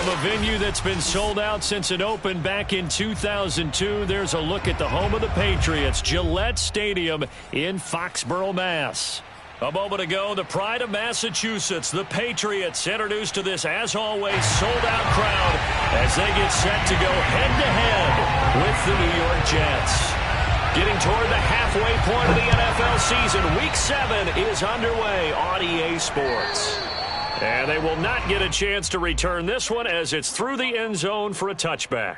From a venue that's been sold out since it opened back in 2002, there's a look at the home of the Patriots, Gillette Stadium in Foxborough, Mass. A moment ago, the pride of Massachusetts, the Patriots, introduced to this, as always, sold-out crowd as they get set to go head-to-head with the New York Jets. Getting toward the halfway point of the NFL season, Week 7 is underway on EA Sports. And they will not get a chance to return this one as it's through the end zone for a touchback.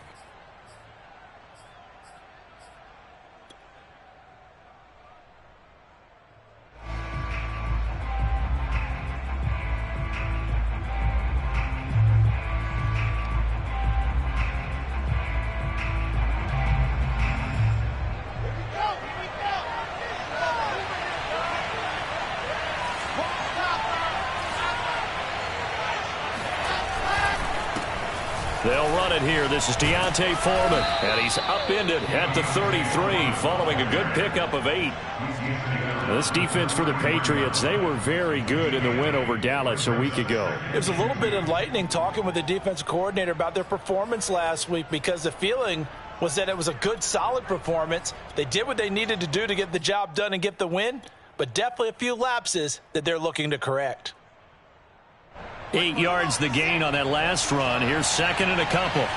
They'll run it here. This is Deontay Foreman, and he's upended at the 33 following a good pickup of 8. This defense for the Patriots, they were very good in the win over Dallas a week ago. It was a little bit enlightening talking with the defensive coordinator about their performance last week because the feeling was that it was a good, solid performance. They did what they needed to do to get the job done and get the win, but definitely a few lapses that they're looking to correct. 8 yards the gain on that last run. Here's second and a couple.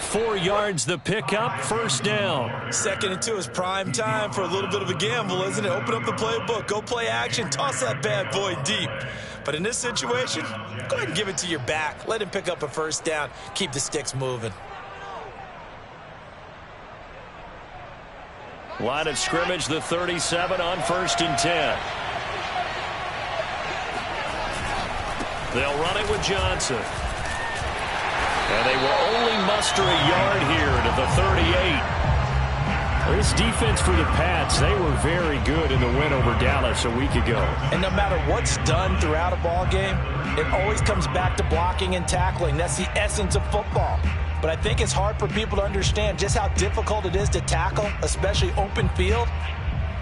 Four yards the pickup, first down. 2nd and 2 is prime time for a little bit of a gamble, isn't it? Open up the playbook, go play action, toss that bad boy deep. But in this situation, go ahead and give it to your back. Let him pick up a first down. Keep the sticks moving. Line of scrimmage, the 37 on 1st and 10. They'll run it with Johnson. And they will only muster a yard here to the 38. This defense for the Pats, they were very good in the win over Dallas a week ago. And no matter what's done throughout a ball game, it always comes back to blocking and tackling. That's the essence of football. But I think it's hard for people to understand just how difficult it is to tackle, especially open field.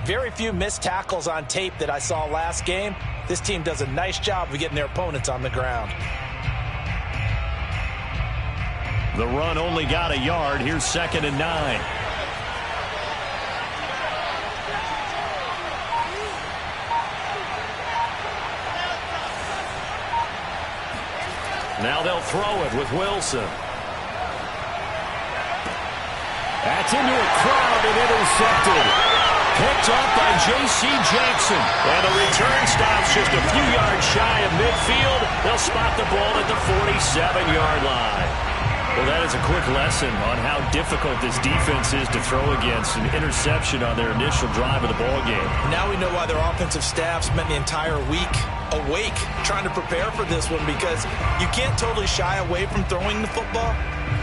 Very few missed tackles on tape that I saw last game. This team does a nice job of getting their opponents on the ground. The run only got a yard. Here's 2nd and 9. Now they'll throw it with Wilson. That's into a crowd and intercepted. Picked up by J.C. Jackson. And the return stops just a few yards shy of midfield. They'll spot the ball at the 47-yard line. Well, that is a quick lesson on how difficult this defense is to throw against. An interception on their initial drive of the ballgame. Now we know why their offensive staff spent the entire week awake trying to prepare for this one, because you can't totally shy away from throwing the football.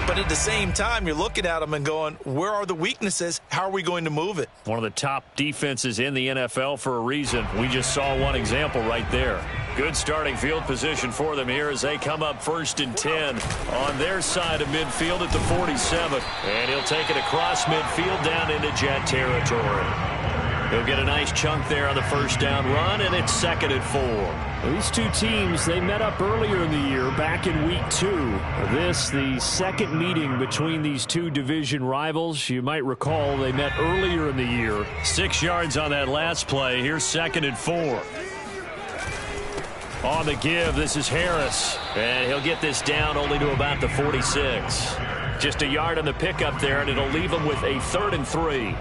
But at the same time, you're looking at them and going, where are the weaknesses? How are we going to move it? One of the top defenses in the NFL for a reason. We just saw one example right there. Good starting field position for them here as they come up 1st and 10 on their side of midfield at the 47. And he'll take it across midfield down into Jet territory. He'll get a nice chunk there on the first down run, and it's 2nd and 4. These two teams, they met up earlier in the year, back in Week 2. This, the second meeting between these two division rivals. You might recall they met earlier in the year. 6 yards on that last play. Here's 2nd and 4. On the give, this is Harris. And he'll get this down only to about the 46. Just a yard on the pickup there, and it'll leave him with a 3rd and 3.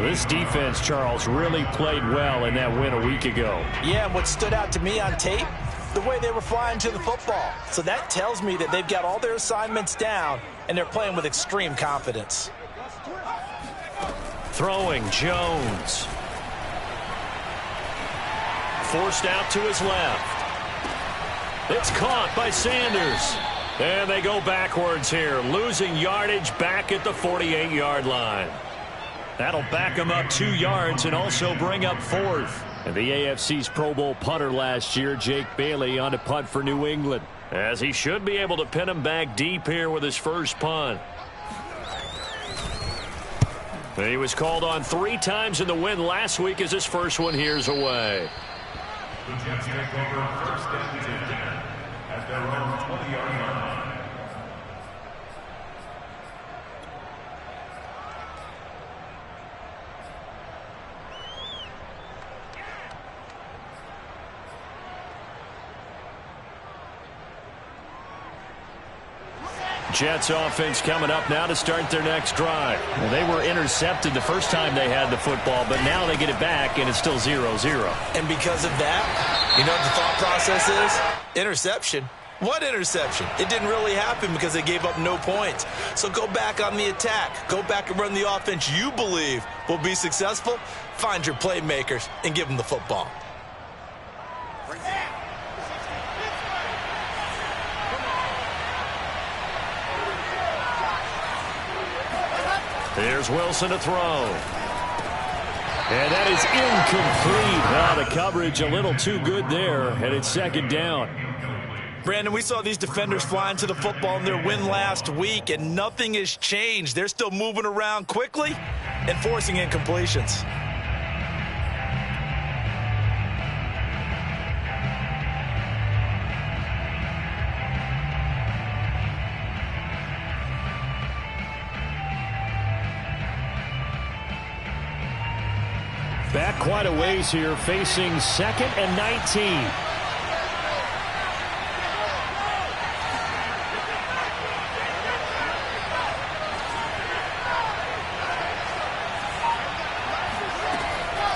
This defense, Charles, really played well in that win a week ago. Yeah, and what stood out to me on tape, the way they were flying to the football. So that tells me that they've got all their assignments down, and they're playing with extreme confidence. Throwing, Jones. Forced out to his left. It's caught by Sanders. And they go backwards here, losing yardage back at the 48-yard line. That'll back him up 2 yards and also bring up 4th. And the AFC's Pro Bowl punter last year, Jake Bailey, on to punt for New England, as he should be able to pin him back deep here with his first punt. He was called on 3 times in the win last week as his first one here's away. The Jets take over first and 10 at their own 20-yard line. Jets offense coming up now to start their next drive. Well, they were intercepted the first time they had the football, but now they get it back, and it's still 0-0. And because of that, you know what the thought process is? Interception. What interception? It didn't really happen because they gave up no points. So go back on the attack. Go back and run the offense you believe will be successful. Find your playmakers and give them the football. Here's Wilson to throw. And that is incomplete. The coverage a little too good there, and it's second down. Brandon, we saw these defenders flying to the football in their win last week, and nothing has changed. They're still moving around quickly and forcing incompletions. Back quite a ways here, facing 2nd and 19.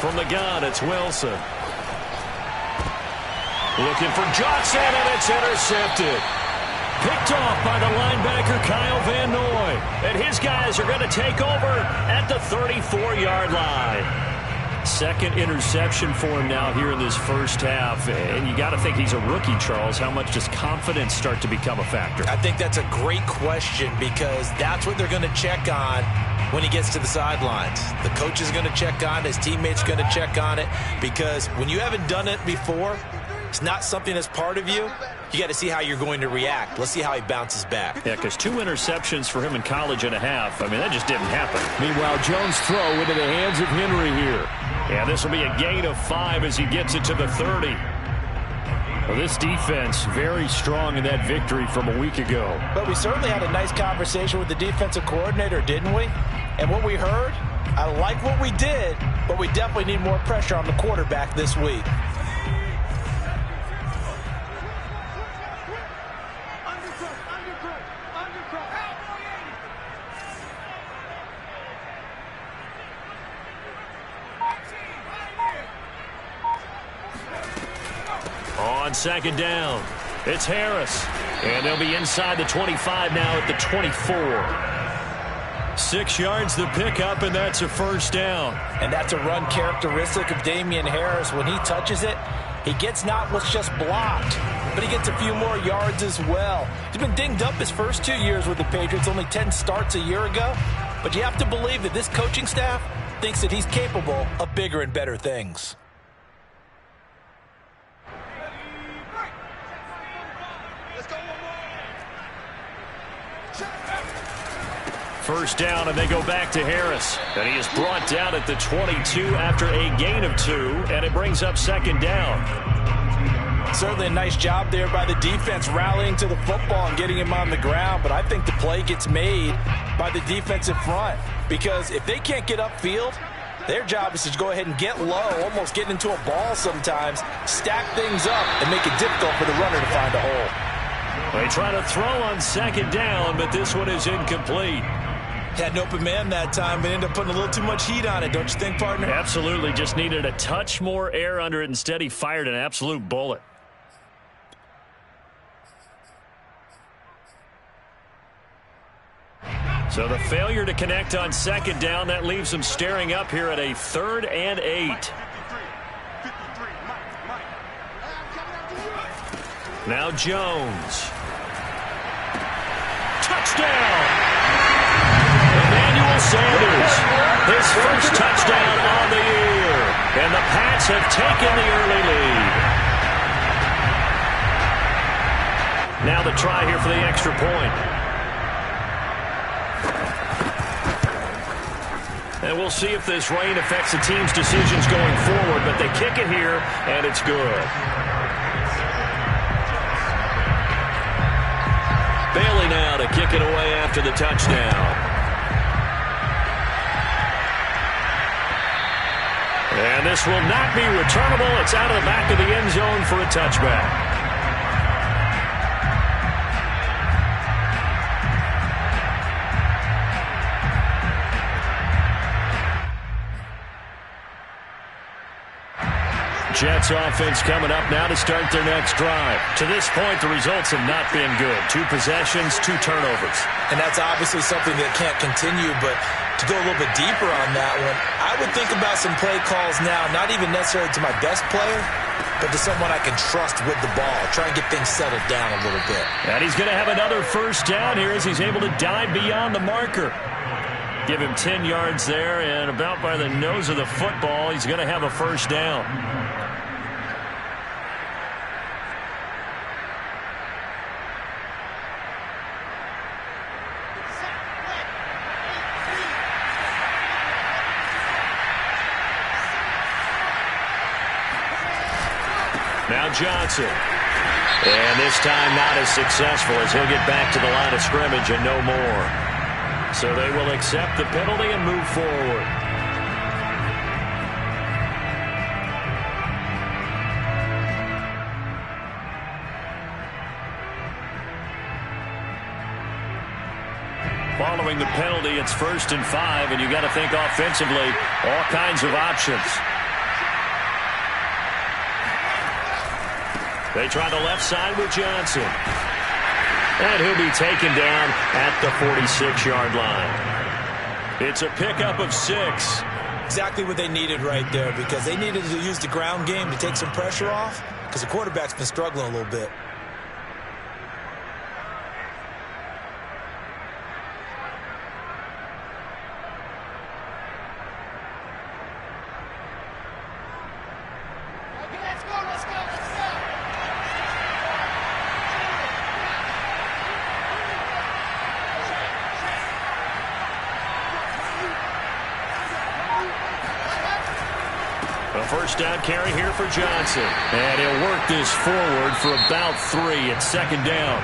From the gun, it's Wilson. Looking for Johnson, and it's intercepted. Picked off by the linebacker, Kyle Van Noy. And his guys are going to take over at the 34-yard line. Second interception for him now here in this first half. And you got to think he's a rookie, Charles. How much does confidence start to become a factor? I think that's a great question because that's what they're going to check on when he gets to the sidelines. The coach is going to check on it. His teammates are going to check on it because when you haven't done it before, it's not something that's part of you. You got to see how you're going to react. Let's see how he bounces back. Yeah, because 2 interceptions for him in college and a half. I mean, that just didn't happen. Meanwhile, Jones' throw into the hands of Henry here. Yeah, this will be a gain of 5 as he gets it to the 30. Well, this defense very strong in that victory from a week ago. But we certainly had a nice conversation with the defensive coordinator, didn't we? And what we heard, I like what we did, but we definitely need more pressure on the quarterback this week. On second down, it's Harris. And they'll be inside the 25 now at the 24. 6 yards the pickup, and that's a first down. And that's a run characteristic of Damian Harris. When he touches it, he gets not what's just blocked, but he gets a few more yards as well. He's been dinged up his first 2 years with the Patriots, only 10 starts a year ago. But you have to believe that this coaching staff thinks that he's capable of bigger and better things. First down, and they go back to Harris. And he is brought down at the 22 after a gain of 2, and it brings up second down. Certainly a nice job there by the defense rallying to the football and getting him on the ground, but I think the play gets made by the defensive front because if they can't get upfield, their job is to go ahead and get low, almost get into a ball sometimes, stack things up, and make it difficult for the runner to find a hole. They try to throw on second down, but this one is incomplete. Had an open man that time, but ended up putting a little too much heat on it, don't you think, partner? Absolutely. Just needed a touch more air under it. Instead, he fired an absolute bullet. So the failure to connect on second down, that leaves them staring up here at a 3rd and 8. Now Jones. Touchdown! Emmanuel Sanders, his first touchdown on the year. And the Pats have taken the early lead. Now the try here for the extra point. And we'll see if this rain affects the team's decisions going forward, but they kick it here, and it's good. Bailey now to kick it away after the touchdown. And this will not be returnable. It's out of the back of the end zone for a touchback. Jets offense coming up now to start their next drive. To this point, the results have not been good. 2 possessions, 2 turnovers. And that's obviously something that can't continue, but to go a little bit deeper on that one, I would think about some play calls now, not even necessarily to my best player, but to someone I can trust with the ball. Try and get things settled down a little bit. And he's going to have another first down here as he's able to dive beyond the marker. Give him 10 yards there, and about by the nose of the football, he's going to have a first down. Now Johnson. And this time not as successful as he'll get back to the line of scrimmage and no more. So they will accept the penalty and move forward. Following the penalty, it's 1st and 5, and you got to think offensively, all kinds of options. They try the left side with Johnson. And he'll be taken down at the 46-yard line. It's a pickup of 6. Exactly what they needed right there, because they needed to use the ground game to take some pressure off, because the quarterback's been struggling a little bit. First down carry here for Johnson. And he'll work this forward for about 3. It's 2nd down.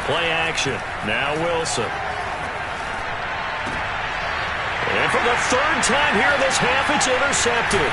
Play action. Now Wilson. And for the 3rd time here this half, it's intercepted.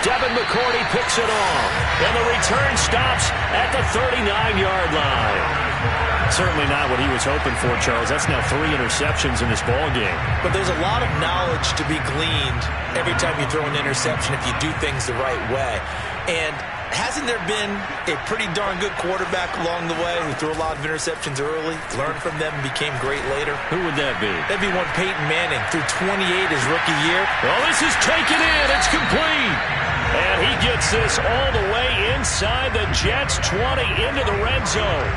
Devin McCourty picks it off. And the return stops at the 39-yard line. Certainly not what he was hoping for, Charles. That's now 3 interceptions in this ball game. But there's a lot of knowledge to be gleaned every time you throw an interception if you do things the right way. And hasn't there been a pretty darn good quarterback along the way who threw a lot of interceptions early, learned from them, and became great later? Who would that be? That'd be one Peyton Manning, threw 28 his rookie year. Well, this is taken in. It's complete. And he gets this all the way inside the Jets' 20 into the red zone.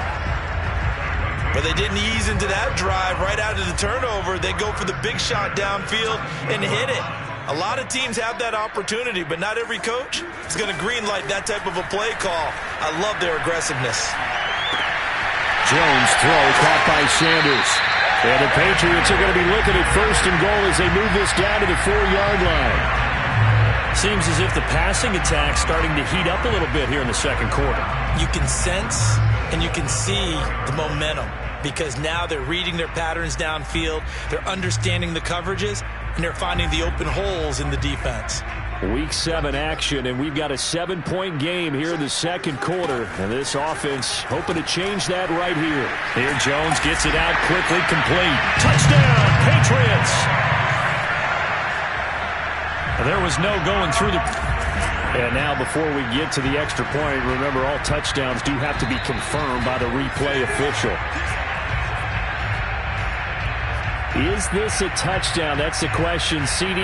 But they didn't ease into that drive right out of the turnover. They go for the big shot downfield and hit it. A lot of teams have that opportunity, but not every coach is going to greenlight that type of a play call. I love their aggressiveness. Jones throw caught by Sanders. And the Patriots are going to be looking at 1st and goal as they move this down to the 4-yard line. Seems as if the passing attack's starting to heat up a little bit here in the 2nd quarter. You can sense and you can see the momentum, because now they're reading their patterns downfield, they're understanding the coverages, and they're finding the open holes in the defense. Week 7 action, and we've got a 7-point game here in the 2nd quarter. And this offense hoping to change that right here. Here Jones gets it out quickly, complete. Touchdown, Patriots! And there was no going through the... And now before we get to the extra point, remember all touchdowns do have to be confirmed by the replay official. Is this a touchdown? That's the question. CD,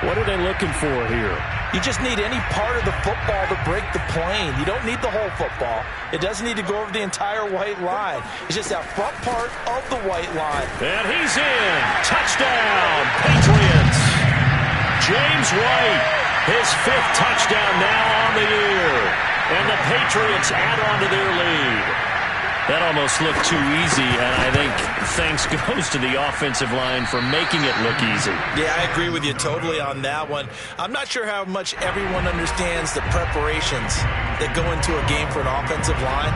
what are they looking for here? You just need any part of the football to break the plane. You don't need the whole football. It doesn't need to go over the entire white line. It's just that front part of the white line. And he's in. Touchdown, Patriots. James White, his 5th touchdown now on the year. And the Patriots add on to their lead. That almost looked too easy, and I think thanks goes to the offensive line for making it look easy. Yeah, I agree with you totally on that one. I'm not sure how much everyone understands the preparations that go into a game for an offensive line,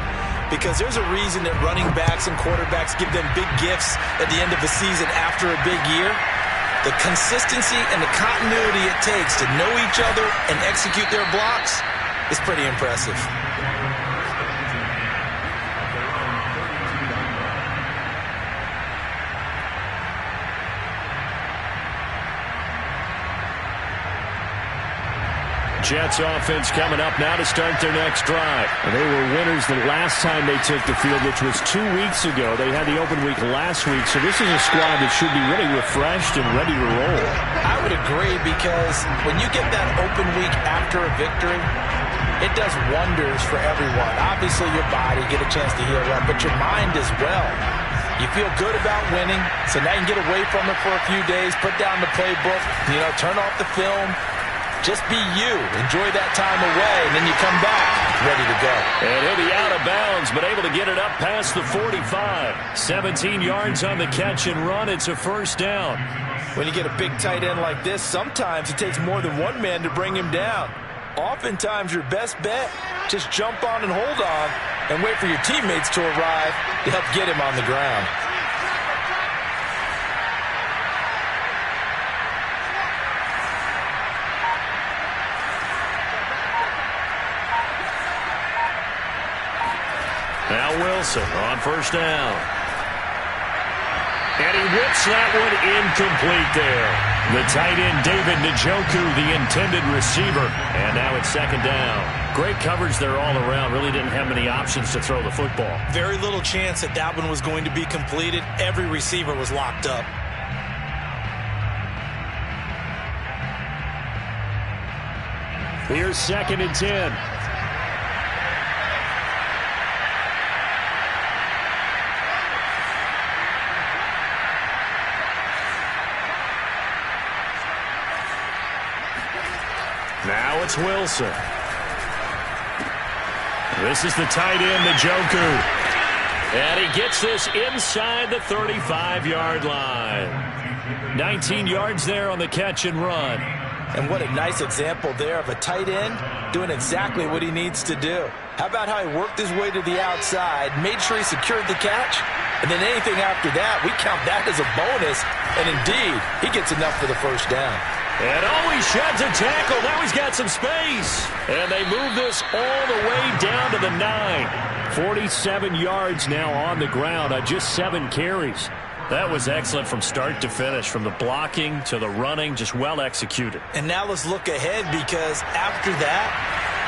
because there's a reason that running backs and quarterbacks give them big gifts at the end of the season after a big year. The consistency and the continuity it takes to know each other and execute their blocks is pretty impressive. Jets offense coming up now to start their next drive. They were winners the last time they took the field, which was 2 weeks ago. They had the open week last week, so this is a squad that should be really refreshed and ready to roll. I would agree, because when you get that open week after a victory, it does wonders for everyone. Obviously, your body get a chance to heal up, but your mind as well. You feel good about winning, so now you can get away from it for a few days, put down the playbook, turn off the film. Just be you. Enjoy that time away, and then you come back ready to go. And he'll be out of bounds, but able to get it up past the 45. 17 yards on the catch and run. It's a first down. When you get a big tight end like this, sometimes it takes more than one man to bring him down. Oftentimes, your best bet, just jump on and hold on and wait for your teammates to arrive to help get him on the ground. Now Wilson on first down. And he whips that one incomplete there. The tight end, David Njoku, the intended receiver. And now it's second down. Great coverage there all around. Really didn't have many options to throw the football. Very little chance that that one was going to be completed. Every receiver was locked up. Here's 2nd and 10. Now it's Wilson. This is the tight end, Njoku. And he gets this inside the 35-yard line. 19 yards there on the catch and run. And what a nice example there of a tight end doing exactly what he needs to do. How about how he worked his way to the outside, made sure he secured the catch, and then anything after that, we count that as a bonus. And indeed, he gets enough for the first down. And he sheds a tackle. Now he's got some space. And they move this all the way down to the 9. 47 yards now on the ground on just 7 carries. That was excellent from start to finish, from the blocking to the running, just well executed. And now let's look ahead, because after that,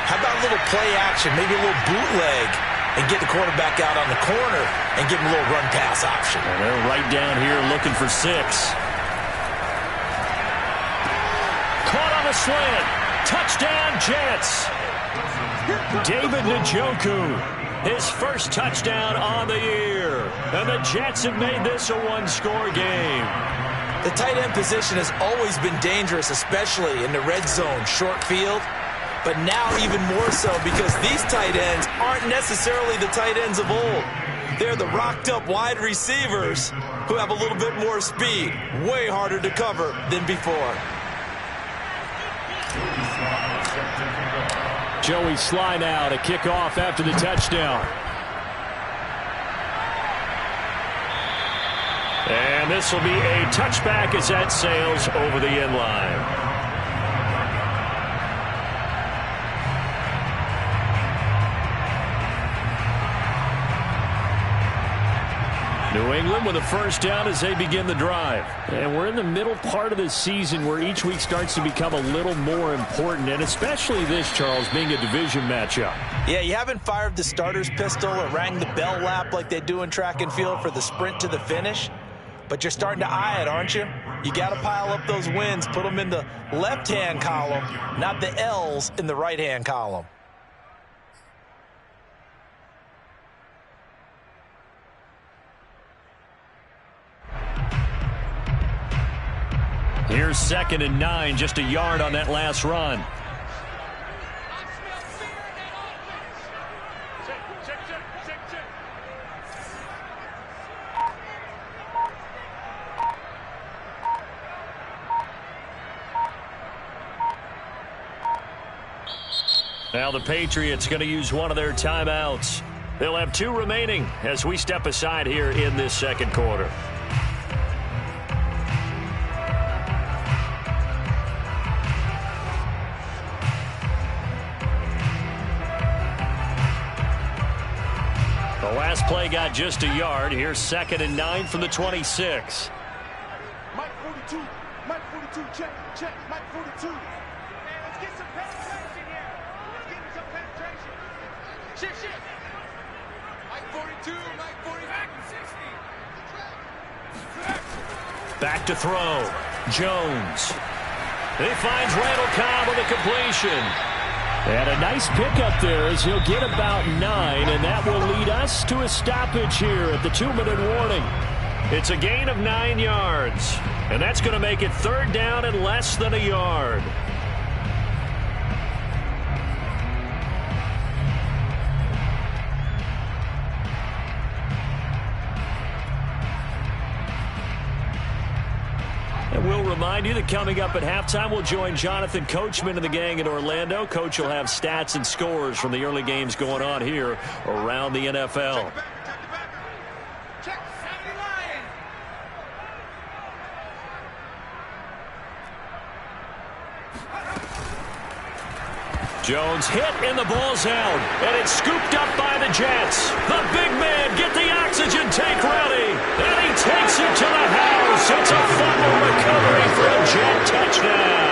how about a little play action, maybe a little bootleg, and get the quarterback out on the corner and give him a little run-pass option. And they're right down here looking for 6. Caught on a slant. Touchdown, Jets. David Njoku. His first touchdown on the year. And the Jets have made this a one-score game. The tight end position has always been dangerous, especially in the red zone, short field. But now even more so, because these tight ends aren't necessarily the tight ends of old. They're the rocked-up wide receivers who have a little bit more speed. Way harder to cover than before. Joey Sly now to kick off after the touchdown. And this will be a touchback as that sails over the end line. New England with a first down as they begin the drive. And we're in the middle part of the season where each week starts to become a little more important, and especially this, Charles, being a division matchup. Yeah, you haven't fired the starter's pistol or rang the bell lap like they do in track and field for the sprint to the finish. but you're starting to eye it, aren't you? You got to pile up those wins, put them in the left-hand column, not the L's in the right-hand column. Here's 2nd and 9, just a yard on that last run. Now the Patriots going to use one of their timeouts. They'll have 2 remaining as we step aside here in this second quarter. The last play got just a yard. Here's 2nd and 9 from the 26. Mike 42. Mike 42. Check. Check. Mike 42. Let's get some penetration here. Let's get some penetration. Shit. Mike 42. Mike 40. Back 60. Back to throw. Jones. He finds Randall Cobb with a completion. And a nice pickup there as he'll get about 9, and that will lead us to a stoppage here at the 2-minute warning. It's a gain of 9 yards, and that's going to make it 3rd down and less than a yard. And we'll remind you that coming up at halftime, we'll join Jonathan Coachman and the gang in Orlando. Coach will have stats and scores from the early games going on here around the NFL. Jones hit and the ball's out, and it's scooped up by the Jets. The big man, get the oxygen tank ready, and he takes it to the house. It's a fumble recovery for a Jet touchdown.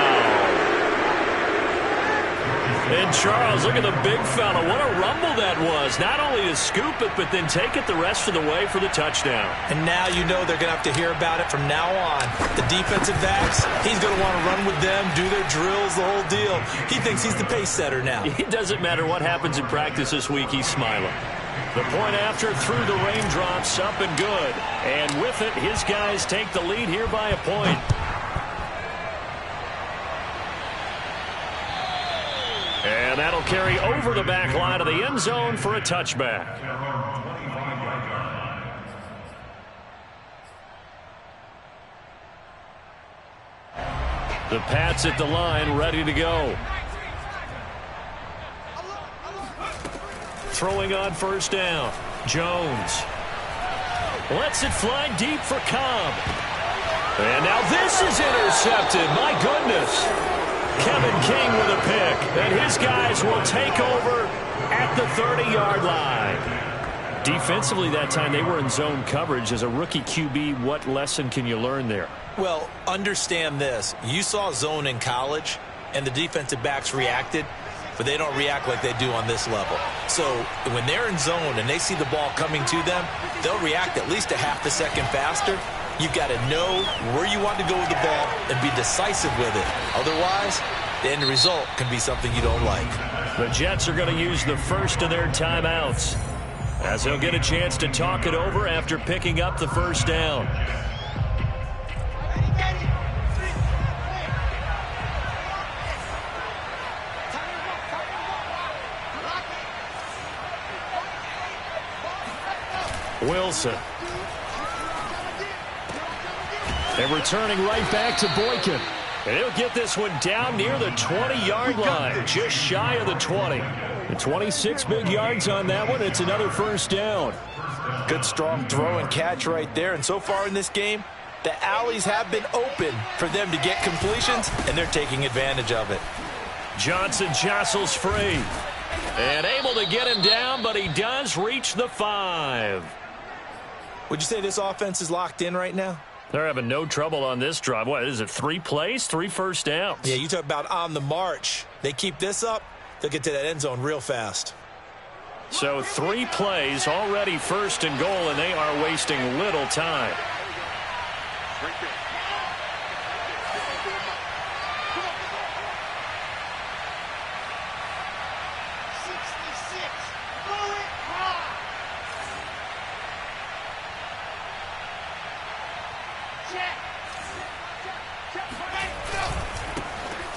And Charles, look at the big fella. What a rumble that was. Not only to scoop it, but then take it the rest of the way for the touchdown. And now you know they're going to have to hear about it from now on. The defensive backs, he's going to want to run with them, do their drills, the whole deal. He thinks he's the pace setter now. It doesn't matter what happens in practice this week, he's smiling. The point after through the raindrops, up and good. And with it, his guys take the lead here by a point. And that'll carry over the back line of the end zone for a touchback. The Pats at the line, ready to go. Throwing on 1st down. Jones lets it fly deep for Cobb. And now this is intercepted. My goodness. Kevin King with a pick, and his guys will take over at the 30-yard line. Defensively that time, they were in zone coverage. As a rookie QB, what lesson can you learn there? Well, understand this. You saw zone in college, and the defensive backs reacted, but they don't react like they do on this level. So when they're in zone and they see the ball coming to them, they'll react at least a half a second faster. You've got to know where you want to go with the ball and be decisive with it. Otherwise, the end result can be something you don't like. The Jets are going to use the first of their timeouts as they'll get a chance to talk it over after picking up the 1st down. Wilson. And returning right back to Boykin. And he'll get this one down near the 20-yard line, just shy of the 20. The 26 big yards on that one. It's another 1st down. Good strong throw and catch right there. And so far in this game, the alleys have been open for them to get completions, and they're taking advantage of it. Johnson jostles free. And able to get him down, but he does reach the 5. Would you say this offense is locked in right now? They're having no trouble on this drive. What is it, 3 plays, 3 first downs? Yeah, you talk about on the march. They keep this up, they'll get to that end zone real fast. So 3 plays, already 1st and goal, and they are wasting little time.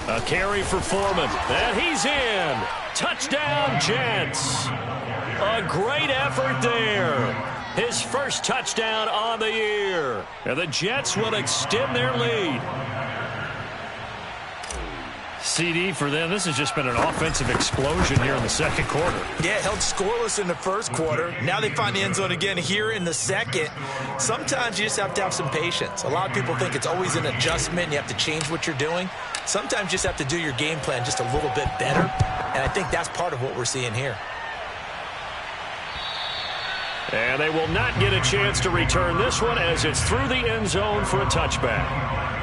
A carry for Foreman, and he's in. Touchdown, Jets. A great effort there. His first touchdown on the year. And the Jets will extend their lead. CD for them. This has just been an offensive explosion here in the second quarter. Yeah, held scoreless in the first quarter. Now they find the end zone again here in the second. Sometimes you just have to have some patience. A lot of people think it's always an adjustment. You have to change what you're doing. Sometimes you just have to do your game plan just a little bit better. And I think that's part of what we're seeing here. And they will not get a chance to return this one as it's through the end zone for a touchback.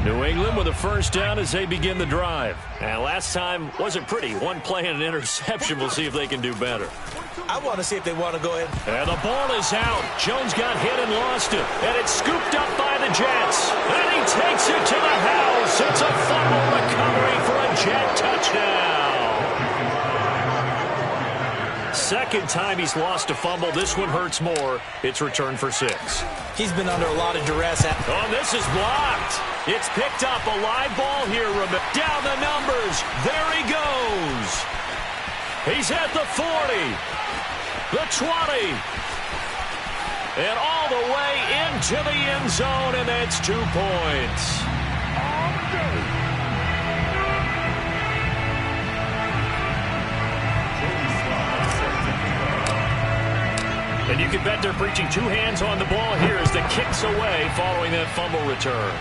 New England with a first down as they begin the drive. And last time wasn't pretty. One play and an interception. We'll see if they can do better. I want to see if they want to go ahead. And the ball is out. Jones got hit and lost it. And it's scooped up by the Jets. And he takes it to the house. It's a fumble recovery for a Jet touchdown. Second time he's lost a fumble. This one hurts more. It's returned for 6. He's been under a lot of duress. Oh, this is blocked. It's picked up. A live ball here. Down the numbers. There he goes. He's at the 40. The 20. And all the way into the end zone, and that's 2 points. And you can bet they're preaching 2 hands on the ball here as the kick's away following that fumble return.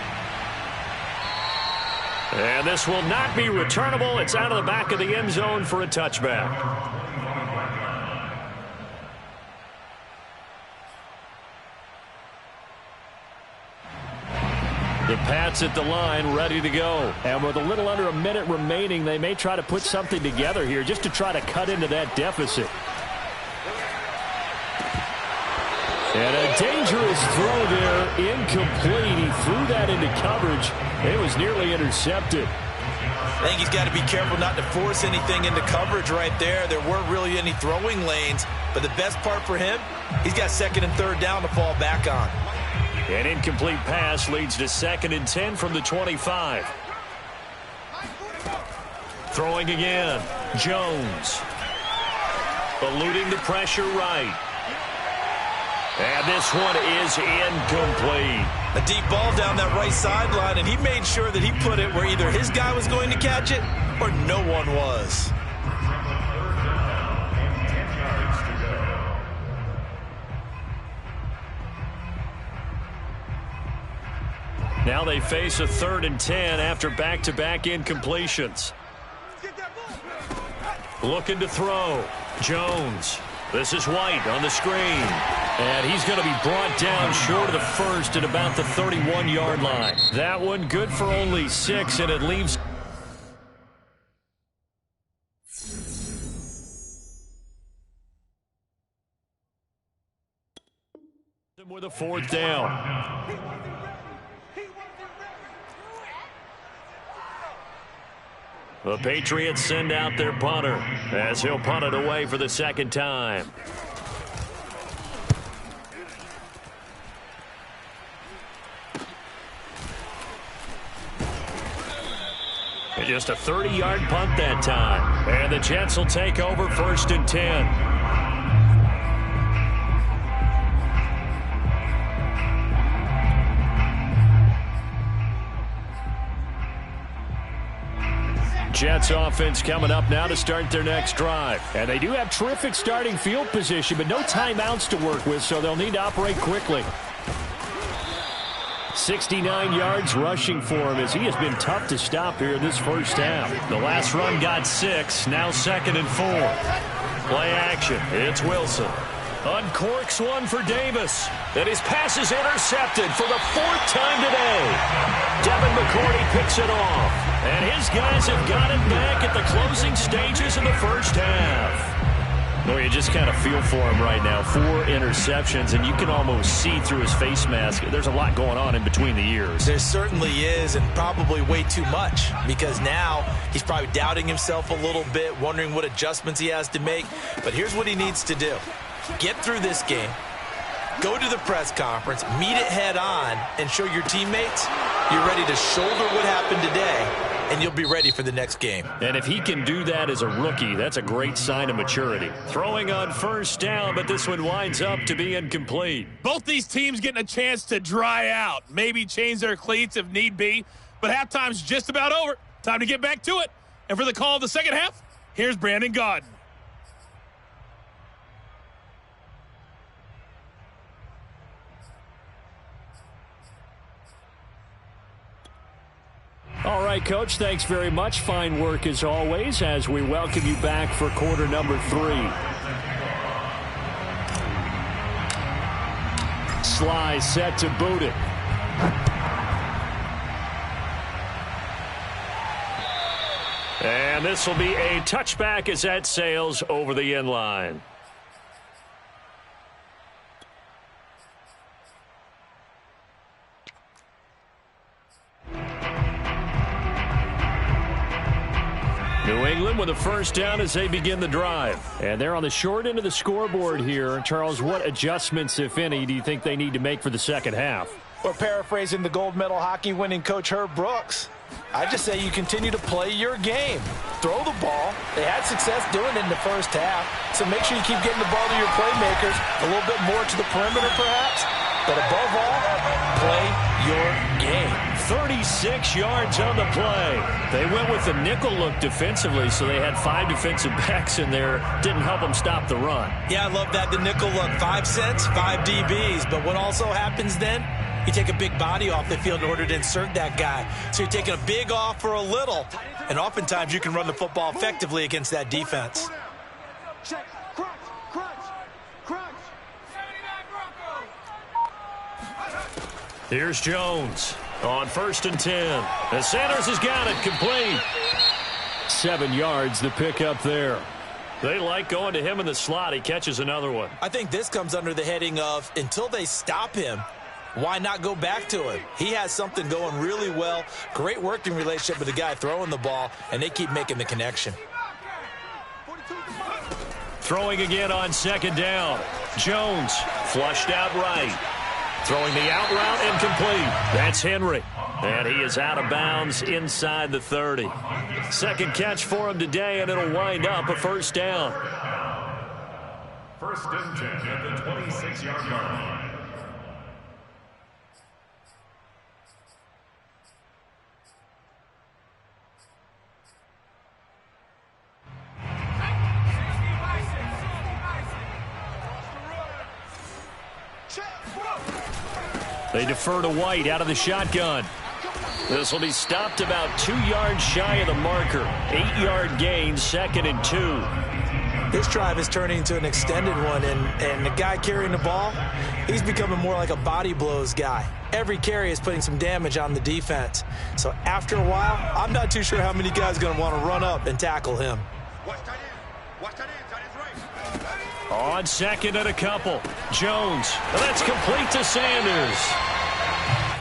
And this will not be returnable. It's out of the back of the end zone for a touchback. The Pats at the line, ready to go. And with a little under a minute remaining, they may try to put something together here just to try to cut into that deficit. And a dangerous throw there, incomplete. He threw that into coverage. It was nearly intercepted. I think he's got to be careful not to force anything into coverage right there. There weren't really any throwing lanes, but the best part for him, he's got 2nd and 3rd down to fall back on. An incomplete pass leads to 2nd and 10 from the 25. Throwing again. Jones. Eluding the pressure right. And this one is incomplete. A deep ball down that right sideline, and he made sure that he put it where either his guy was going to catch it or no one was. Now they face a 3rd and 10 after back-to-back incompletions. Looking to throw. Jones. This is White on the screen. And he's going to be brought down short of the first at about the 31-yard line. That one good for only 6, and it leaves them with a 4th down. The Patriots send out their punter as he'll punt it away for the 2nd time. And just a 30-yard punt that time. And the Jets will take over 1st and 10. Jets offense coming up now to start their next drive. And they do have terrific starting field position, but no timeouts to work with, so they'll need to operate quickly. 69 yards rushing for him as he has been tough to stop here in this first half. The last run got 6, now 2nd and 4. Play action, it's Wilson. Uncorks one for Davis. And his pass is intercepted for the 4th time today. Devin McCourty picks it off. And his guys have got it back at the closing stages of the first half. Well, you just kind of feel for him right now. 4 interceptions, and you can almost see through his face mask. There's a lot going on in between the ears. There certainly is, and probably way too much, because now he's probably doubting himself a little bit, wondering what adjustments he has to make. But here's what he needs to do. Get through this game, go to the press conference, meet it head on, and show your teammates you're ready to shoulder what happened today, and you'll be ready for the next game. And if he can do that as a rookie, that's a great sign of maturity. Throwing on first down, but this one winds up to be incomplete. Both these teams getting a chance to dry out, maybe change their cleats if need be, but halftime's just about over. Time to get back to it. And for the call of the second half, here's Brandon Gaudin. All right, Coach, thanks very much. Fine work as always as we welcome you back for quarter number 3. Sly set to boot it. And this will be a touchback as that sails over the end line. New England with a first down as they begin the drive. And they're on the short end of the scoreboard here. Charles, what adjustments, if any, do you think they need to make for the second half? Well, paraphrasing the gold medal hockey winning coach Herb Brooks, I just say you continue to play your game. Throw the ball. They had success doing it in the first half, so make sure you keep getting the ball to your playmakers, a little bit more to the perimeter perhaps, but above all, play your game. 36 yards on the play. They went with the nickel look defensively, so they had 5 defensive backs in there. Didn't help them stop the run. Yeah, I love that, the nickel look. 5 cents, 5 DBs. But what also happens then? You take a big body off the field in order to insert that guy. So you're taking a big off for a little. And oftentimes you can run the football effectively against that defense. Check. Crunch. Crunch. Crunch. Here's Jones on 1st and 10. And Sanders has got it complete. 7 yards the pickup there. They like going to him in the slot. He catches another one. I think this comes under the heading of until they stop him, why not go back to him? He has something going really well. Great working relationship with the guy throwing the ball, and they keep making the connection. Throwing again on 2nd down. Jones flushed out right. Throwing the out route incomplete. That's Henry. And he is out of bounds inside the 30. Second catch for him today, and it'll wind up a first down. 1st and 10 at the 26-yard line. They defer to White out of the shotgun. This will be stopped about 2 yards shy of the marker. 8-yard gain, 2nd and 2. This drive is turning into an extended one, and the guy carrying the ball, he's becoming more like a body blows guy. Every carry is putting some damage on the defense. So after a while, I'm not too sure how many guys are going to want to run up and tackle him. Watch that in. Watch that in. That is right. On 2nd and a couple. Jones. That's complete to Sanders.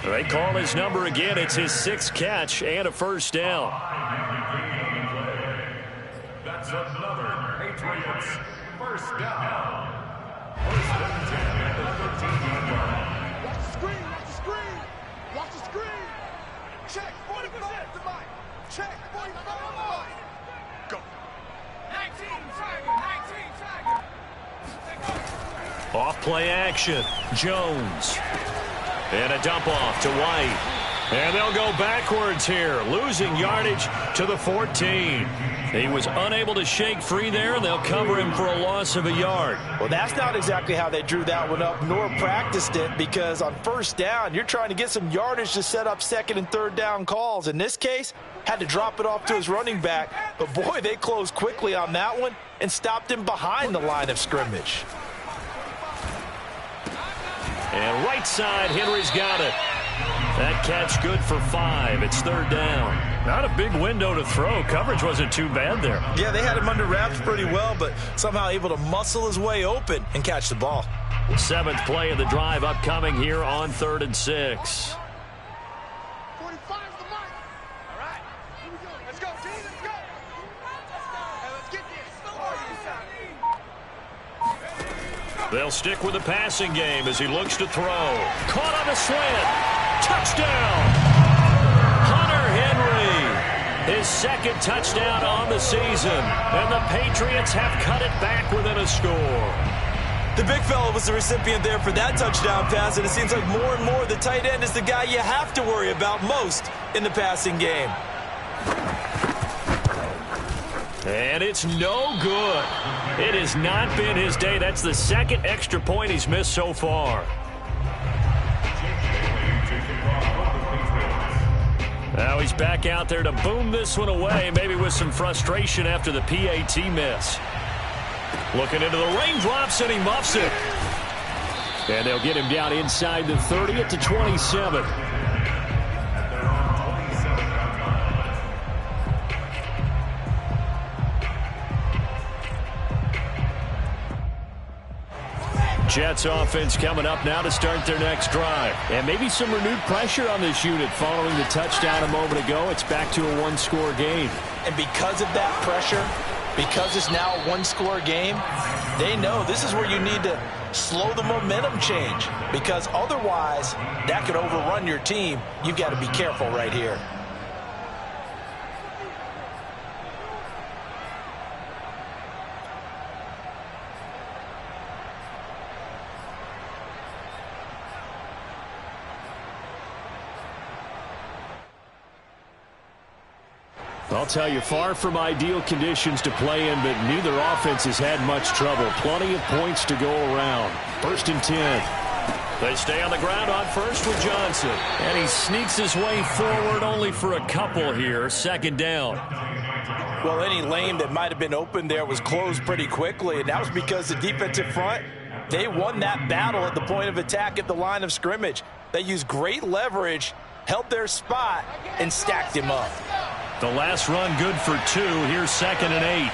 They call his number again. It's his 6th catch and a first down. That's another Patriots first down. 1st and 10 at the 13-yard line. Watch the screen. Watch the screen. Watch the screen. Check. 45 to Mike. Check. 45 to Mike. Go. 19 Tiger. Off play action. Jones. And a dump off to White. And they'll go backwards here, losing yardage to the 14. He was unable to shake free there, and they'll cover him for a loss of a yard. Well, that's not exactly how they drew that one up, nor practiced it, because on first down, you're trying to get some yardage to set up 2nd and 3rd down calls. In this case, had to drop it off to his running back. But, boy, they closed quickly on that one and stopped him behind the line of scrimmage. And right side, Henry's got it. That catch good for 5. It's 3rd down. Not a big window to throw. Coverage wasn't too bad there. Yeah, they had him under wraps pretty well, but somehow able to muscle his way open and catch the ball. 7th play of the drive upcoming here on 3rd and 6. 45's the mark. All right, here we go. Let's go, team. Let's go. Hey, let's get this. They'll stick with the passing game as he looks to throw. Caught on the slant. Touchdown. Hunter Henry. His 2nd touchdown on the season. And the Patriots have cut it back within a score. The big fella was the recipient there for that touchdown pass, and it seems like more and more the tight end is the guy you have to worry about most in the passing game. And it's no good. It has not been his day. That's the 2nd extra point he's missed so far. Now he's back out there to boom this one away, maybe with some frustration after the PAT miss. Looking into the raindrops, and he muffs it. And they'll get him down inside the 30 at the 27. Jets offense coming up now to start their next drive. And maybe some renewed pressure on this unit following the touchdown a moment ago. It's back to a one-score game. And because of that pressure, because it's now a one-score game, they know this is where you need to slow the momentum change, because otherwise that could overrun your team. You've got to be careful right here. I'll tell you, far from ideal conditions to play in, but neither offense has had much trouble. Plenty of points to go around. 1st and 10. They stay on the ground on first with Johnson. And he sneaks his way forward only for a couple here. 2nd down. Well, any lane that might have been open there was closed pretty quickly, and that was because the defensive front, they won that battle at the point of attack at the line of scrimmage. They used great leverage, held their spot, and stacked him up. The last run good for 2. Here's 2nd and 8.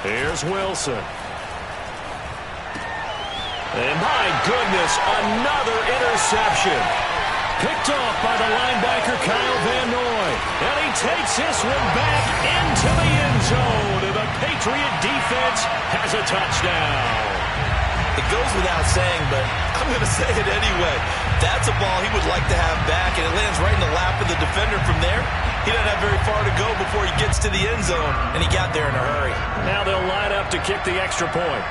Here's Wilson. And my goodness, another interception. Picked off by the linebacker Kyle Van Noy. And he takes this one back into the end zone. And the Patriot defense has a touchdown. It goes without saying, but I'm going to say it anyway. That's a ball he would like to have back, and it lands right in the lap of the defender from there. He doesn't have very far to go before he gets to the end zone, and he got there in a hurry. Now they'll line up to kick the extra point.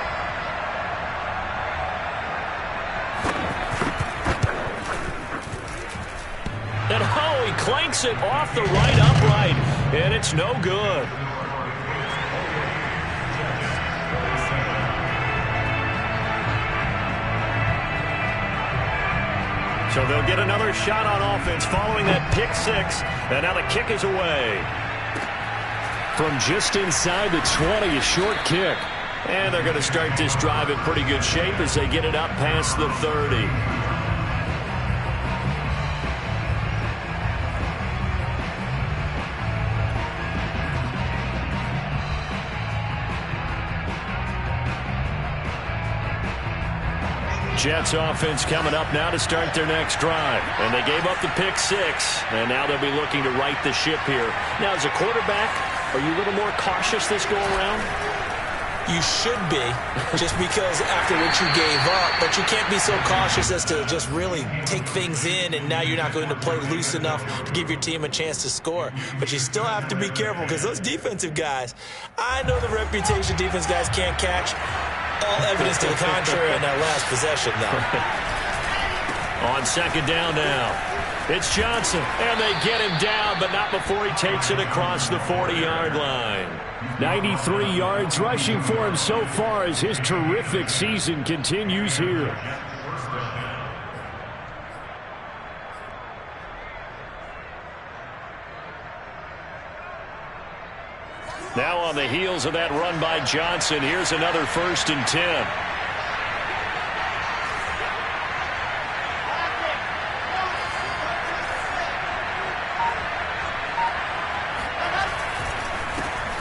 And oh, he clanks it off the right upright, and it's no good. So they'll get another shot on offense following that pick 6. And now the kick is away. From just inside the 20, a short kick. And they're going to start this drive in pretty good shape as they get it up past the 30. Jets offense coming up now to start their next drive. And they gave up the pick 6. And now they'll be looking to right the ship here. Now, as a quarterback, are you a little more cautious this go around? You should be, just because after what you gave up. But you can't be so cautious as to just really take things in, and now you're not going to play loose enough to give your team a chance to score. But you still have to be careful, because those defensive guys, I know the reputation defense guys can't catch. All evidence to the contrary on that last possession, though. On 2nd down now, it's Johnson, and they get him down, but not before he takes it across the 40-yard line. 93 yards rushing for him so far as his terrific season continues here. Now on the heels of that run by Johnson, here's another 1st and 10.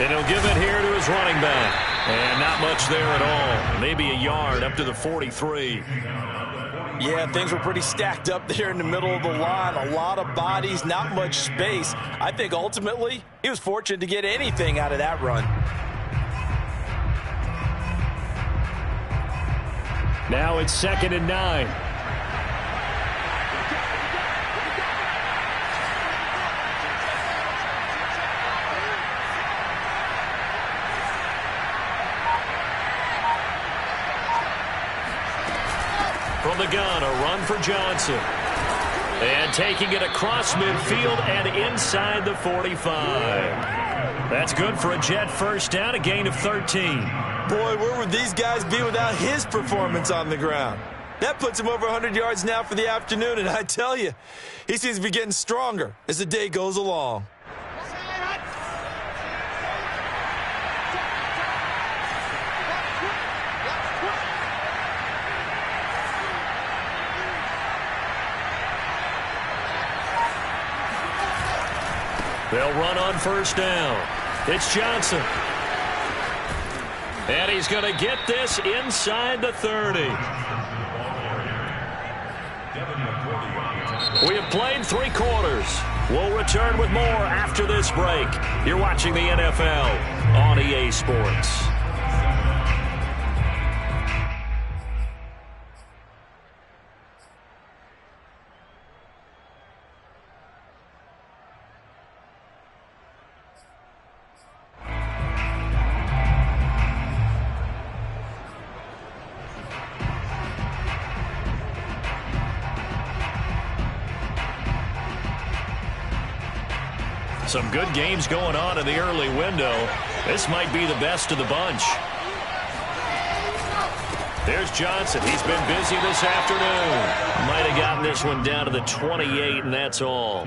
And he'll give it here to his running back. And not much there at all. Maybe a yard up to the 43. Yeah, things were pretty stacked up there in the middle of the line. A lot of bodies, not much space. I think ultimately he was fortunate to get anything out of that run. Now it's 2nd and 9. From the gun, a run for Johnson. And taking it across midfield and inside the 45. That's good for a Jet 1st down, a gain of 13. Boy, where would these guys be without his performance on the ground? That puts him over 100 yards now for the afternoon, and I tell you, he seems to be getting stronger as the day goes along. They'll run on 1st down. It's Johnson. And he's going to get this inside the 30. We have played 3 quarters. We'll return with more after this break. You're watching the NFL on EA Sports. Some good games going on in the early window. This might be the best of the bunch. There's Johnson. He's been busy this afternoon. Might have gotten this one down to the 28, and that's all.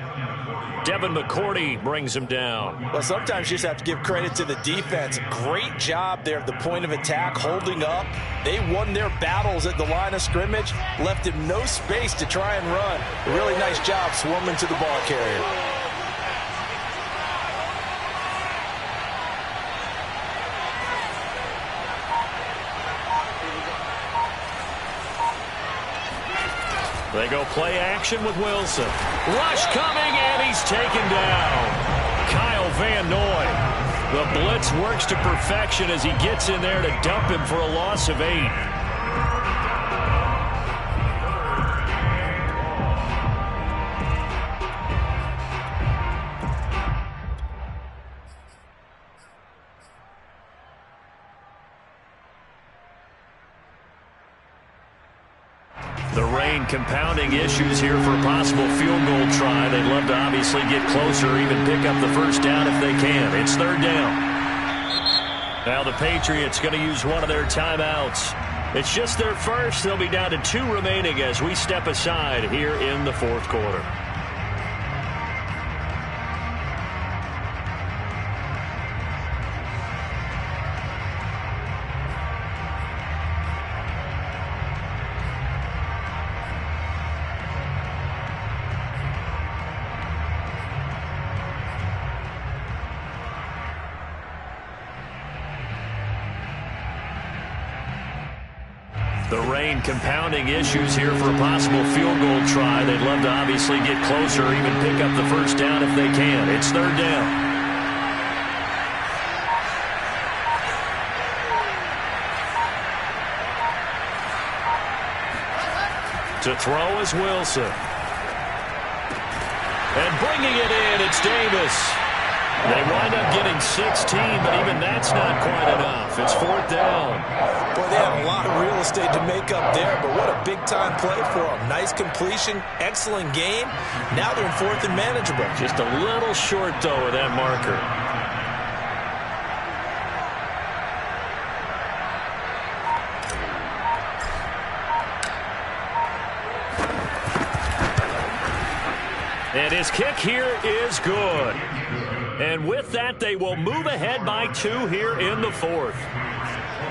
Devin McCourty brings him down. Well, sometimes you just have to give credit to the defense. Great job there at the point of attack, holding up. They won their battles at the line of scrimmage, left him no space to try and run. A really nice job swarming to the ball carrier. They go play action with Wilson. Rush coming, and he's taken down. Kyle Van Noy. The blitz works to perfection as he gets in there to dump him for a loss of 8. The rain compounding issues here for a possible field goal try. They'd love to obviously get closer, even pick up the 1st down if they can. It's 3rd down. Now the Patriots going to use one of their timeouts. It's just their first. They'll be down to 2 remaining as we step aside here in the 4th quarter. The rain compounding issues here for a possible field goal try. They'd love to obviously get closer, even pick up the 1st down if they can. It's 3rd down. To throw is Wilson. And bringing it in, it's Davis. They wind up getting 16, but even that's not quite enough. It's 4th down. Boy, they had a lot of real estate to make up there, but what a big-time play for them. Nice completion, excellent game. Now they're in 4th and manageable. Just a little short, though, of that marker. And his kick here is good. And with that, they will move ahead by 2 here in the 4th.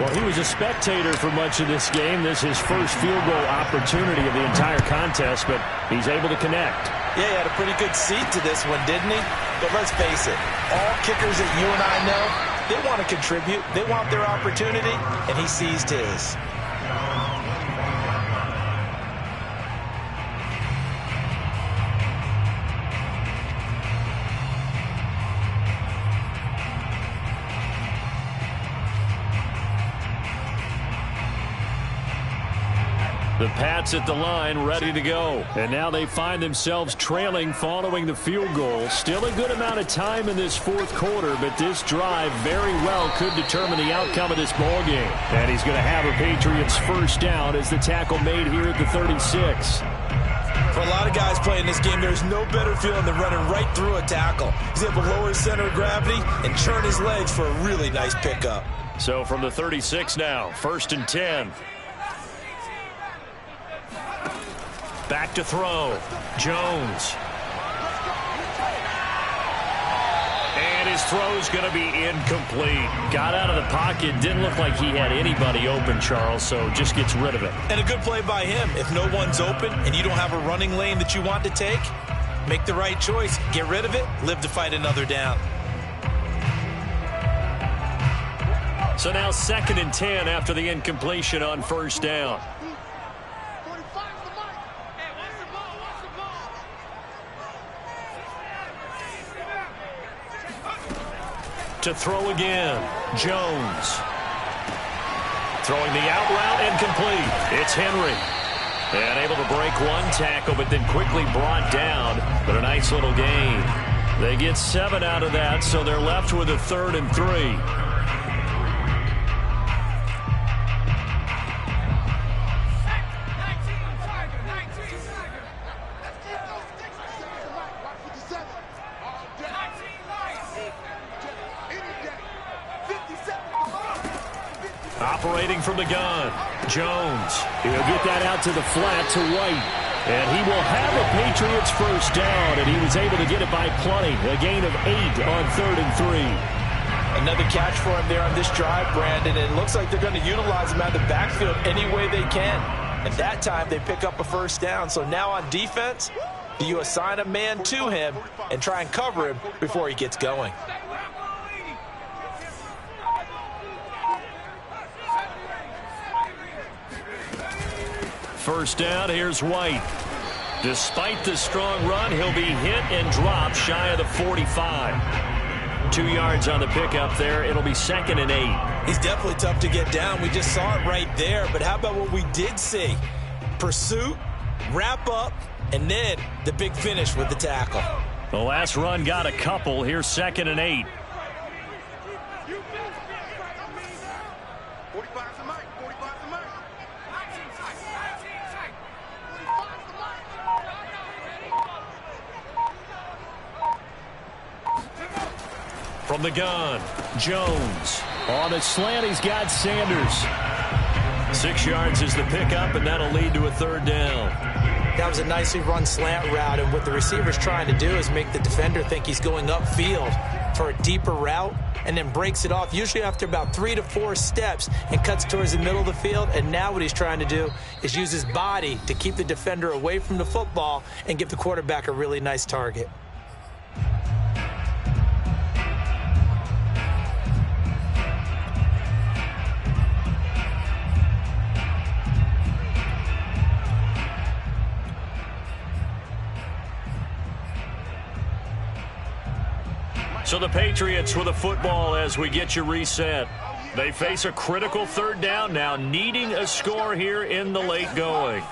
Well, he was a spectator for much of this game. This is his first field goal opportunity of the entire contest, but he's able to connect. Yeah, he had a pretty good seat to this one, didn't he? But let's face it, all kickers that you and I know, they want to contribute. They want their opportunity, and he seized his. The Pats at the line, ready to go. And now they find themselves trailing following the field goal. Still a good amount of time in this 4th quarter, but this drive very well could determine the outcome of this ball game. And he's going to have a Patriots first down as the tackle made here at the 36. For a lot of guys playing this game, there's no better feeling than running right through a tackle. He's able to lower his center of gravity and churn his legs for a really nice pickup. So from the 36 now, 1st and 10. Back to throw. Jones. And his throw's going to be incomplete. Got out of the pocket. Didn't look like he had anybody open, Charles, so just gets rid of it. And a good play by him. If no one's open and you don't have a running lane that you want to take, make the right choice. Get rid of it. Live to fight another down. So now 2nd and 10 after the incompletion on 1st down. To throw again, Jones. Throwing the out route incomplete. It's Henry. And able to break one tackle, but then quickly brought down. But a nice little gain. They get 7 out of that, so they're left with a 3rd and 3. Operating from the gun, Jones. He'll get that out to the flat to White. And he will have a Patriots first down, and he was able to get it by plenty. A gain of 8 on 3rd and 3. Another catch for him there on this drive, Brandon. And it looks like they're going to utilize him out of the backfield any way they can. And that time they pick up a first down. So now on defense, do you assign a man to him and try and cover him before he gets going? First down, here's White. Despite the strong run, he'll be hit and dropped shy of the 45. 2 yards on the pickup there. It'll be 2nd and 8. He's definitely tough to get down. We just saw it right there. But how about what we did see? Pursuit, wrap up, and then the big finish with the tackle. The last run got a couple. Here's 2nd and 8. From the gun, Jones. On a slant, he's got Sanders. 6 yards is the pickup, and that'll lead to a 3rd down. That was a nicely run slant route, and what the receiver's trying to do is make the defender think he's going upfield for a deeper route, and then breaks it off, usually after about 3 to 4 steps, and cuts towards the middle of the field. And now what he's trying to do is use his body to keep the defender away from the football and give the quarterback a really nice target. So the Patriots with a football as we get you reset. They face a critical 3rd down now, needing a score here in the late going.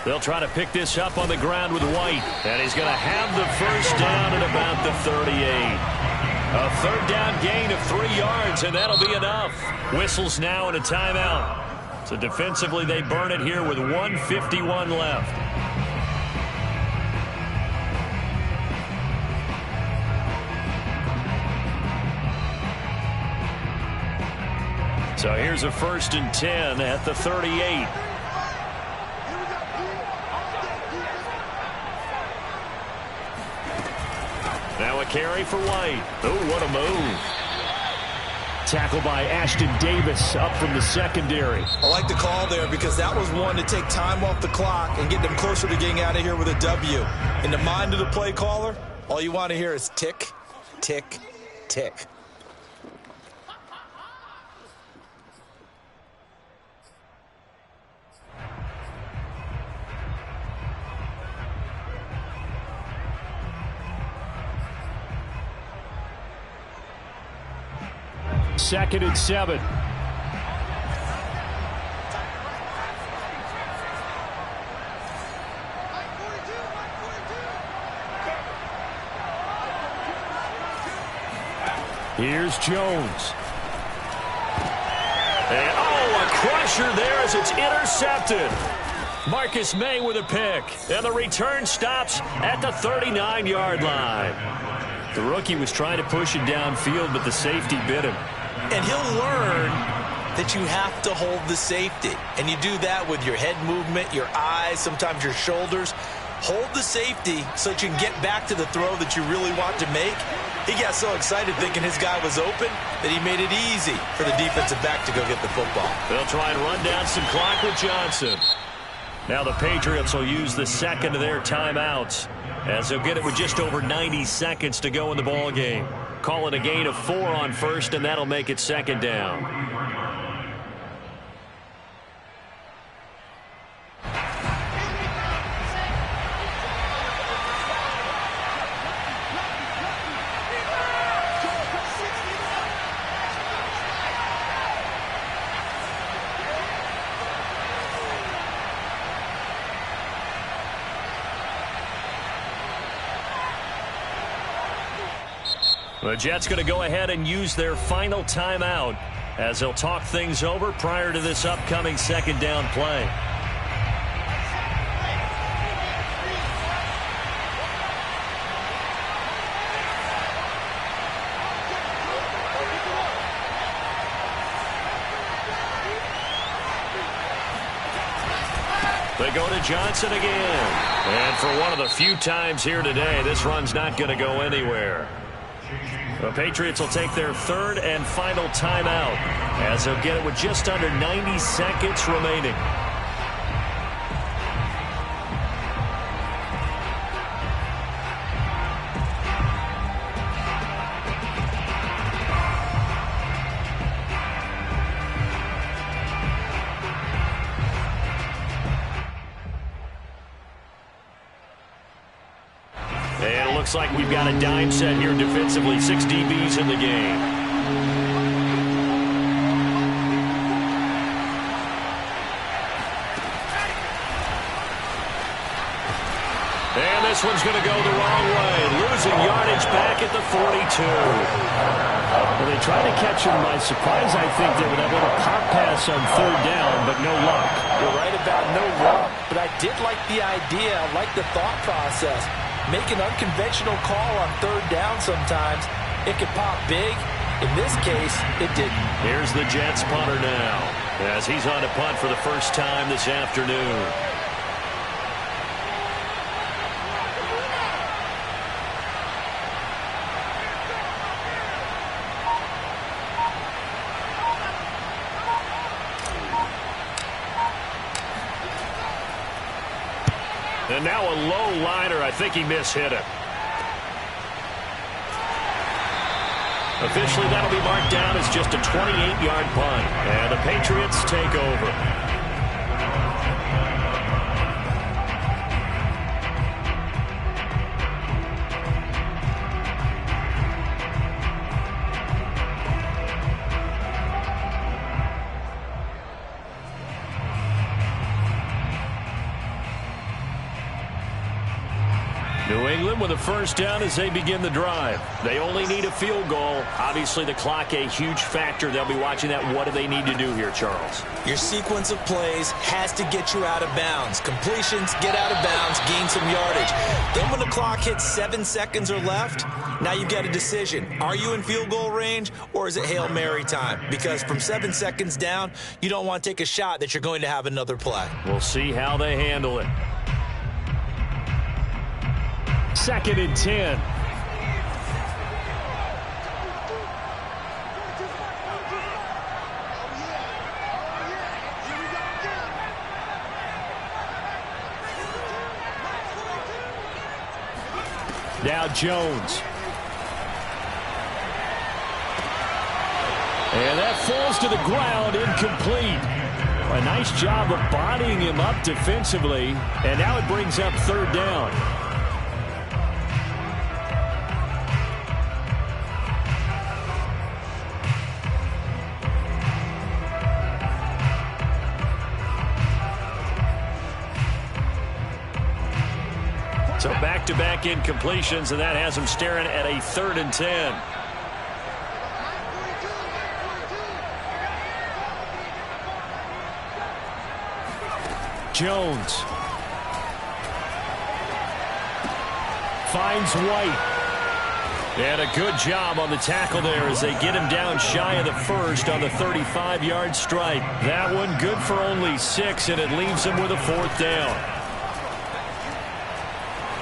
They'll try to pick this up on the ground with White, and he's going to have the first down at about the 38. A 3rd down gain of 3 yards, and that'll be enough. Whistles now and a timeout. So defensively, they burn it here with 1:51 left. So here's a 1st and 10 at the 38. Now a carry for White. Oh, what a move. Tackle by Ashton Davis up from the secondary. I like the call there because that was one to take time off the clock and get them closer to getting out of here with a W. In the mind of the play caller, all you want to hear is tick, tick, tick. Second and 7. Here's Jones. And, oh, a crusher there as it's intercepted. Marcus May with a pick. And the return stops at the 39-yard line. The rookie was trying to push it downfield, but the safety bit him. And he'll learn that you have to hold the safety. And you do that with your head movement, your eyes, sometimes your shoulders. Hold the safety so that you can get back to the throw that you really want to make. He got so excited thinking his guy was open that he made it easy for the defensive back to go get the football. They'll try and run down some clock with Johnson. Now the Patriots will use the second of their timeouts as they'll get it with just over 90 seconds to go in the ball game. Call it a gain of 4 on first, and that'll make it second down. The Jets going to go ahead and use their final timeout as they'll talk things over prior to this upcoming second down play. They go to Johnson again. And for one of the few times here today, this run's not going to go anywhere. The Patriots will take their third and final timeout as they'll get it with just under 90 seconds remaining. Looks like we've got a dime set here defensively. 6 DBs in the game. And this one's going to go the wrong way. Losing yardage back at the 42. Well, they tried to catch him by surprise, I think. They would have a little pop pass on third down, but no luck. You're right about no luck, but I did like the idea. I like the thought process. Make an unconventional call on third down sometimes. It could pop big. In this case, it didn't. Here's the Jets punter now as he's on to punt for the first time this afternoon. And now a low liner. I think he mishit it. Officially, that'll be marked down as just a 28-yard punt. And the Patriots take over. New England with a first down as they begin the drive. They only need a field goal. Obviously, the clock a huge factor. They'll be watching that. What do they need to do here, Charles? Your sequence of plays has to get you out of bounds. Completions, get out of bounds, gain some yardage. Then when the clock hits 7 seconds or left, now you've got a decision. Are you in field goal range or is it Hail Mary time? Because from 7 seconds down, you don't want to take a shot that you're going to have another play. We'll see how they handle it. Second and 10. Now Jones. And that falls to the ground, incomplete. A nice job of bodying him up defensively, and now it brings up third down. So back-to-back incompletions, and that has him staring at a 3rd and 10. Jones finds White. And a good job on the tackle there as they get him down shy of the first on the 35-yard stripe. That one good for only 6, and it leaves him with a 4th down.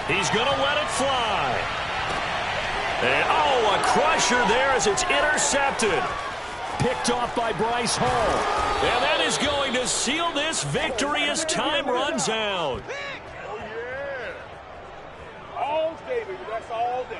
He's going to let it fly. And, a crusher there as it's intercepted. Picked off by Bryce Hall. And that is going to seal this victory as time runs out. Oh, yeah. All day, baby. That's all day.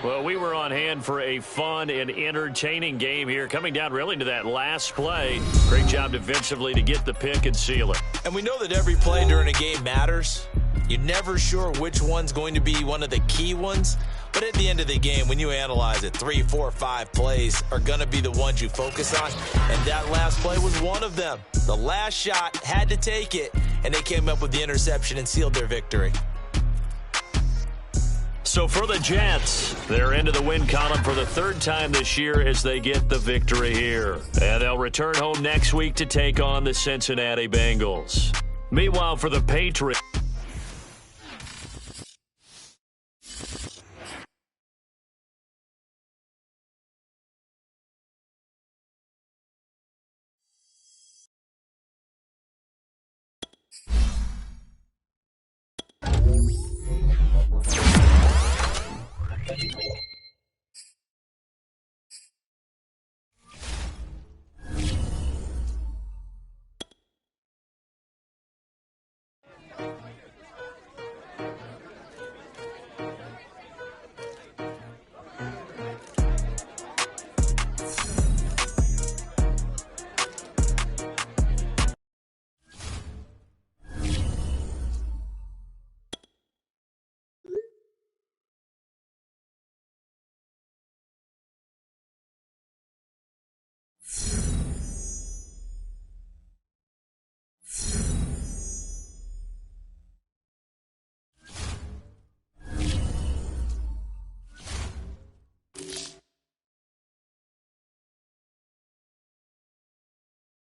Well, we were on hand for a fun and entertaining game here, coming down really to that last play. Great job defensively to get the pick and seal it. And we know that every play during a game matters. You're never sure which one's going to be one of the key ones. But at the end of the game, when you analyze it, 3, 4, 5 plays are going to be the ones you focus on. And that last play was one of them. The last shot had to take it, and they came up with the interception and sealed their victory. So for the Jets, they're into the win column for the 3rd time this year as they get the victory here. And they'll return home next week to take on the Cincinnati Bengals. Meanwhile, for the Patriots,